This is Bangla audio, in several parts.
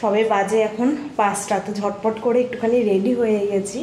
সবে বাজে এখন 5টা। তো ঝটপট করে একটুখানি রেডি হয়ে গেছি।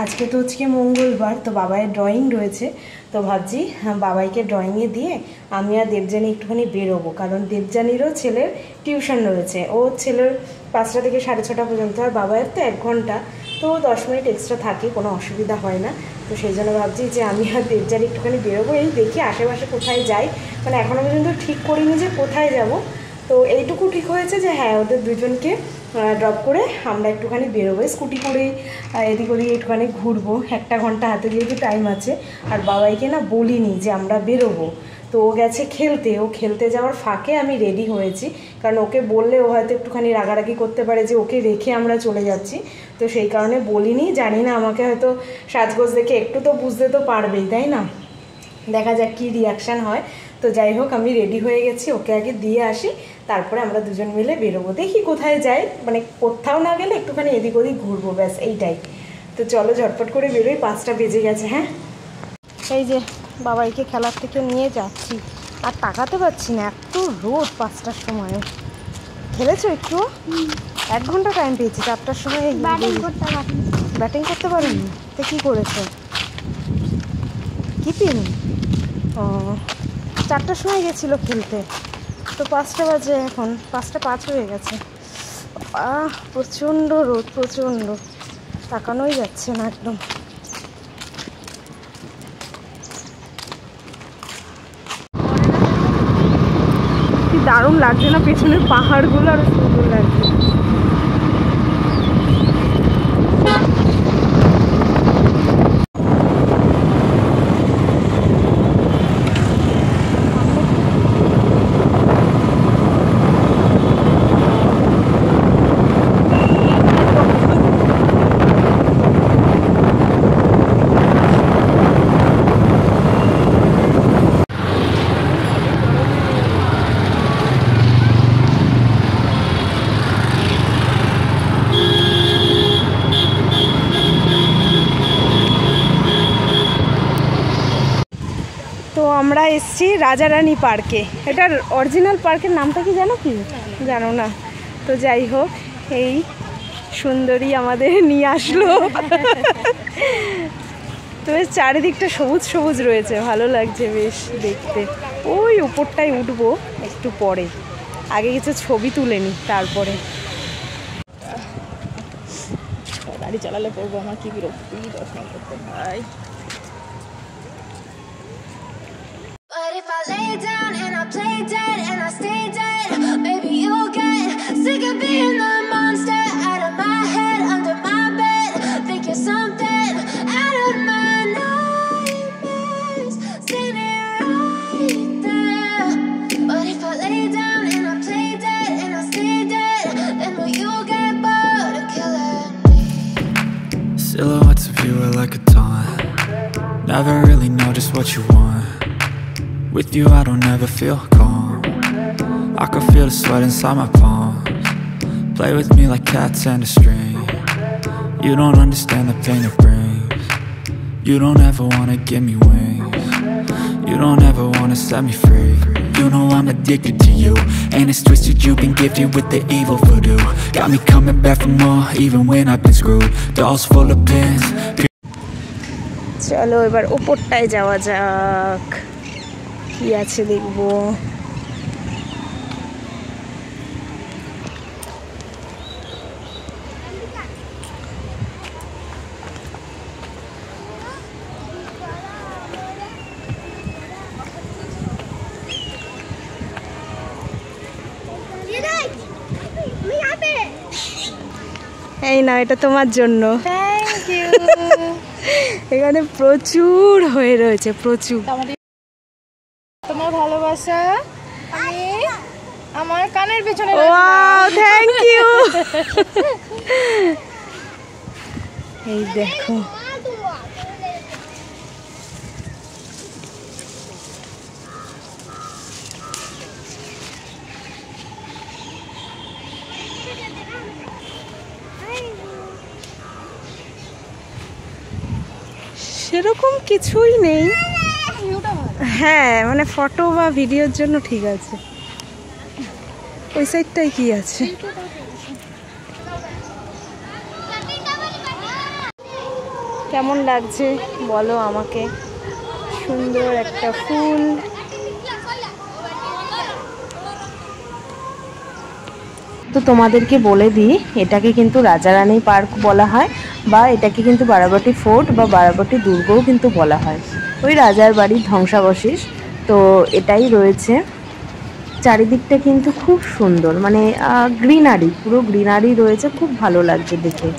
আজকে তো হচ্ছে মঙ্গলবার, তো বাবাইয়ের ড্রয়িং রয়েছে। তো ভাবছি বাবাইকে ড্রয়িংয়ে দিয়ে আমি আর দেবযানী একটুখানি বেরোবো, কারণ দেবযানীরও ছেলের টিউশন রয়েছে। ও ছেলের 5টা থেকে 6:30 পর্যন্ত, আর বাবাইয়ের তো 1 ঘন্টা, তো 10 মিনিট এক্সট্রা থাকে, কোনো অসুবিধা হয় না। তো সেই জন্য ভাবছি যে আমি আর দেবযানী একটুখানি বেরোবো। এই দেখি আশেপাশে কোথায় যাই, মানে এখনও পর্যন্ত ঠিক করিনি যে কোথায় যাব। তো এইটুকু ঠিক হয়েছে যে হ্যাঁ, ওদের দুজনকে ড্রপ করে আমরা একটুখানি বেরোবো, স্কুটি করেই এদিক ওদিকে একটুখানি ঘুরবো। 1 ঘন্টা হাতে যেহেতু টাইম আছে। আর বাবাইকে না বলিনি যে আমরা বেরোবো, তো ও গেছে খেলতে। ও খেলতে যাওয়ার ফাঁকে আমি রেডি হয়েছি, কারণ ওকে বললে ও হয়তো একটুখানি রাগারাগি করতে পারে যে ওকে রেখে আমরা চলে যাচ্ছি। তো সেই কারণে বলিনি। জানি না, আমাকে হয়তো সাজগোজ দেখে একটু তো বুঝতে তো পারবেই, তাই না? দেখা যাক কী রিয়াকশান হয়। তো যাই হোক, আমি রেডি হয়ে গেছি, ওকে আগে দিয়ে আসি, তারপরে আমরা দুজন মিলে বেরোবো। দেখি কোথায় যাই, মানে কোথাও না গেলে একটুখানি এদিক ওদিক ঘুরবো, ব্যাস এইটাই। তো চলো ঝটপট করে বেরোই, 5টা বেজে গেছে। হ্যাঁ, এই যে বাবাইকে খেলার থেকে নিয়ে যাচ্ছি, আর তাকাতে পারছি না, এত রোদ 5টার সময়। খেলেছো একটু? 1 ঘন্টা টাইম পেয়েছি, 4টার সময় ব্যাটিং করতে পারেনি। তো কী করেছো? কিপিং? ও, 4টার সময় গেছিলো খেলতে, তো 5টা বাজে এখন, 5টা 5 হয়ে গেছে। প্রচণ্ড রোদ, প্রচণ্ড, তাকানোই যাচ্ছে না একদম। কি দারুণ লাগছে না পেছনের পাহাড়গুলো, আর সুন্দর লাগছে। তো আমরা এসছি রাজারানী পার্কে। এটার অরিজিনাল পার্কের নামটা কি জানো? কি জানো না? তো যাই হোক, এই সুন্দরী আমাদের নিয়ে আসলো। তো বেশ চারিদিকটা সবুজ সবুজ রয়েছে, ভালো লাগছে বেশ দেখতে। ওই উপরটায় উঠবো একটু পরে, আগে কিছু ছবি তুলে নি তারপরে। গাড়ি চালালে পড়বো, আমার কি বিরক্তি, দর্শন করতে ভাই। But if I lay down and I play dead and I stay dead, maybe you'll get sick of being the monster out of my head, under my bed. Think you're something out of my nightmares, standing right there. But if I lay down and I play dead and I stay dead, then will you get bored of killing me? Silhouettes of you are like a taunt, never really know just what you want. With you I don't ever feel calm, I can feel the sweat inside my palms. Play with me like cats and a string, you don't understand the pain it brings. You don't ever wanna give me wings, you don't ever wanna set me free. You know I'm addicted to you, and it's twisted, you've been gifted with the evil voodoo. Got me coming back for more, even when I've been screwed. Dolls full of pins. চলো এবার উপরটায় যাওয়া যাক, কি আছে দেখবো। এই না, এটা তোমার জন্য। Thank you. এখানে প্রচুর হয়ে রয়েছে, প্রচুর। তোমার ভালোবাসা আমি আমার কানের পেছনে। Wow, thank you. এই দেখো, সেরকম কিছুই নেই। হ্যাঁ, মানে ফটো বা ভিডিওর জন্য ঠিক আছে। ওই সাইডটাই কি আছে? কেমন লাগছে বলো আমাকে। সুন্দর একটা ফুল। তো তোমাদেরকে বলে দিই, এটাকে কিন্তু রাজারানী পার্ক বলা হয়, বা এটাকে কিন্তু বারাবাটি ফোর্ট বা বারাবাটি দুর্গও কিন্তু বলা হয়। ওই রাজার বাড়ির ধ্বংসাবশেষ তো এটাই রয়েছে। চারিদিকটা কিন্তু খুব সুন্দর, মানে গ্রিনারি, পুরো গ্রিনারি রয়েছে, খুব ভালো লাগছে দেখে।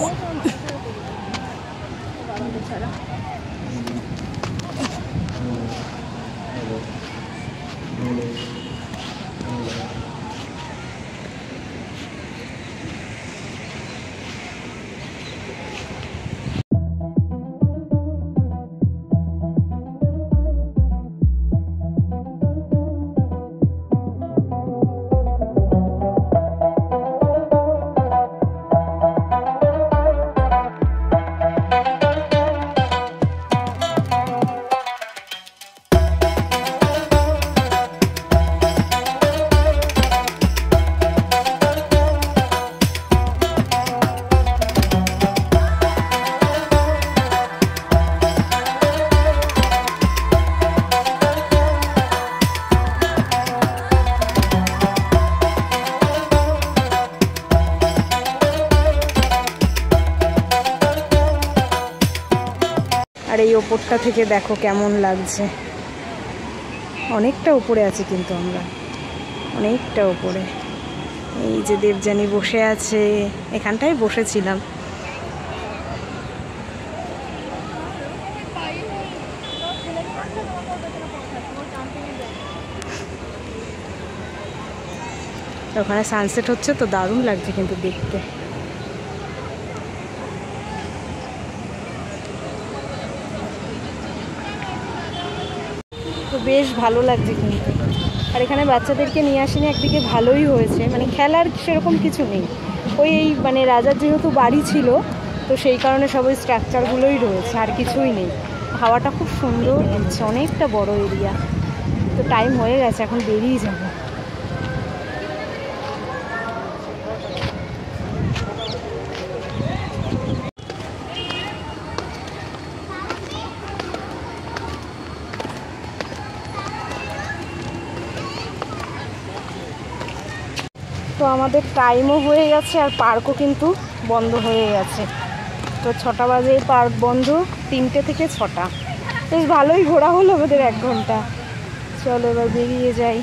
আর এই ওপরটা থেকে দেখো কেমন লাগছে, অনেকটা উপরে আছে কিন্তু আমরা, অনেকটা উপরে। এই যে দেবযানী বসে আছে, এখানটায় বসেছিলাম। ওখানে সানসেট হচ্ছে তো দারুণ লাগছে কিন্তু দেখতে। তো বেশ ভালো লাগছে কিন্তু। আর এখানে বাচ্চাদেরকে নিয়ে আসেনি, একদিকে ভালোই হয়েছে, মানে খেলার সেরকম কিছু নেই। ওই মানে রাজার যেহেতু বাড়ি ছিল, তো সেই কারণে সব ওই স্ট্রাকচারগুলোই রয়েছে, আর কিছুই নেই। হাওয়াটা খুব সুন্দর দিচ্ছে, অনেকটা বড় এরিয়া। তো টাইম হয়ে গেছে, এখন বেরিয়ে যাবো। তো আমাদের টাইমও হয়ে গেছে, আর পার্কও কিন্তু বন্ধ হয়ে গেছে। তো 6টা বাজে পার্ক বন্ধ, 3টে থেকে 6টা। বেশ ভালোই ঘোরা হলো আমাদের 1 ঘন্টা। চলো এবার বেরিয়ে যাই।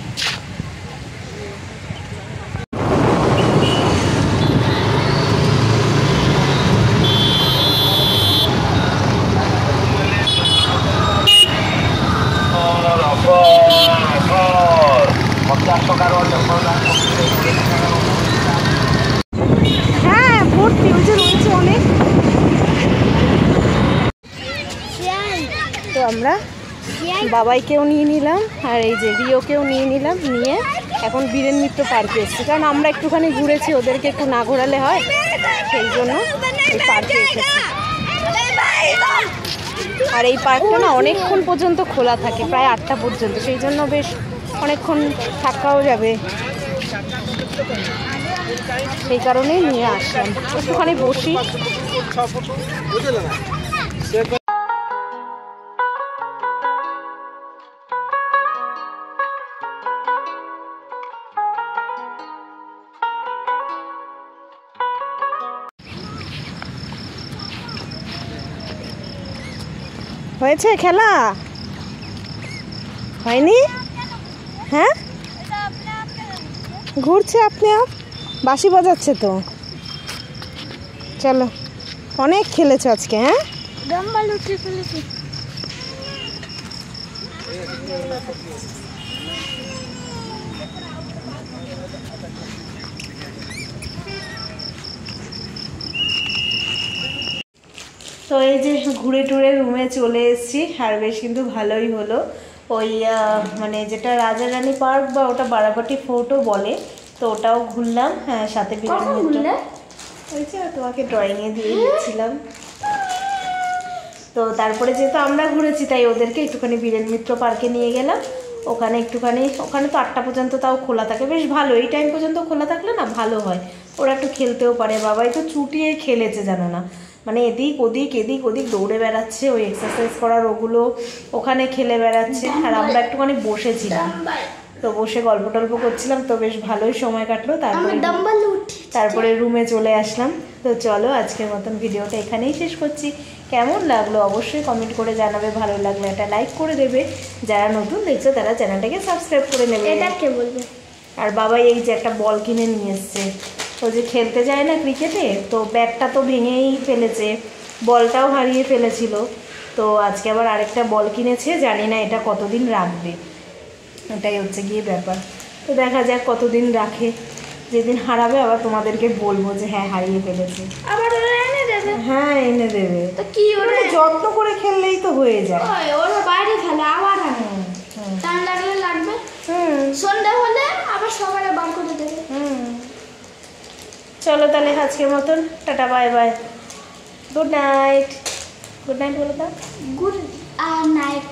হ্যাঁ ভর্তি, ওই যে রয়েছে অনেক। তো আমরা বাবাইকেও নিয়ে নিলাম, আর এই যে রিওকেও নিয়ে নিলাম, নিয়ে এখন বীরেন মিত্র পার্কে এসেছি। কারণ আমরা একটুখানি ঘুরেছি, ওদেরকে একটু না ঘোরালে হয়, সেই জন্য এই পার্কে এসেছি। আর এই পার্কটা না অনেকক্ষণ পর্যন্ত খোলা থাকে, প্রায় 8টা পর্যন্ত, সেই জন্য বেশ অনেকক্ষণ থাকাও যাবে, সেই কারণেই নিয়ে আসলাম। একটুখানি বসি। হয়েছে খেলা? হয়নি? হ্যাঁ ঘুরছে আপনি আপ, বাঁশি বাজাচ্ছে তো। চলো, অনেক খেলেছো আজকে। হ্যাঁ তো এই যে ঘুরে টুরে রুমে চলে এসেছি, আর বেশ কিন্তু ভালোই হলো। ওই মানে যেটা রাজা রানী পার্ক বা ওটা বারাবাটি ফোর্টও বলে, তো ওটাও ঘুরলাম। হ্যাঁ সাথে হয়েছে, তোমাকে ড্রয়িংয়ে দিয়ে দিচ্ছিলাম। তো তারপরে যেহেতু আমরা ঘুরেছি, তাই ওদেরকে একটুখানি বীরেন মিত্র পার্কে নিয়ে গেলাম। ওখানে একটুখানি, ওখানে তো 8টা পর্যন্ত তাও খোলা থাকে, বেশ ভালো। এই টাইম পর্যন্ত খোলা থাকলে না ভালো হয়, ওরা একটু খেলতেও পারে। বাবাই তো চুটিয়ে খেলেছে জানো না। মানে এদিক ওদিক দৌড়ে বেড়াচ্ছে, ওই এক্সারসাইজ করার ওগুলো ওখানে খেলে বেড়াচ্ছে, আর আমরা একটুখানি বসেছিলাম, তো বসে গল্প টল্প করছিলাম, তো বেশ ভালোই সময় কাটলো। তারপরে রুমে চলে আসলাম। তো চলো আজকের মতন ভিডিওটা এখানেই শেষ করছি। কেমন লাগলো অবশ্যই কমেন্ট করে জানাবে, ভালো লাগলে একটা লাইক করে দেবে, যারা নতুন দেখছো তারা চ্যানেলটাকে সাবস্ক্রাইব করে নেবে। এটা কে বলবে? আর বাবা এই যে একটা বল কিনে নিয়ে এসছে, ও যে খেলতে যায় না ক্রিকেটে, তো ব্যাটটা তো ভেঙেই ফেলেছে, বলটাও হারিয়ে ফেলেছিল, তো আজকে আবার আরেকটা বল কিনেছে, জানি না এটা কতদিন রাখবে, এটাই হচ্ছে গিয়ে ব্যাপার। তো দেখা যাক কতদিন রাখে, যেদিন হারাবে আবার তোমাদেরকে বলবো যে হ্যাঁ হারিয়ে ফেলেছে। আবার ওরা এনে দেবে? হ্যাঁ এনে দেবে। তো কি ওরা যত্ন করে খেললেই তো হয়ে যায়। ওরা বাইরে খেলে আবার আনে, টান লাগলে লাগবে, সন্ধ্যা হলে আবার সকালে বার করে দেবে। চলো তাহলে আজকের মতন tata, bye bye, good night. Good night বলে দাও। Good night.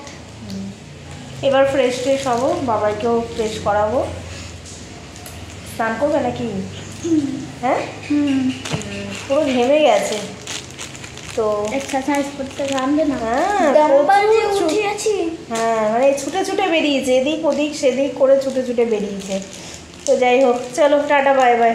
এবার ফ্রেশ ট্রেশ হবো, বাবাকেও ফ্রেশ করাবো। স্নান করবে নাকি? হ্যাঁ পুরো ঘেমে গেছে তো, এক্সারসাইজ করতে ঘামবে না। হ্যাঁ মানে ছুটে ছুটে বেরিয়েছে, এদিক ওদিক সেদিক করে ছুটে ছুটে বেরিয়েছে। তো যাই হোক, চলো টাটা বাই বাই।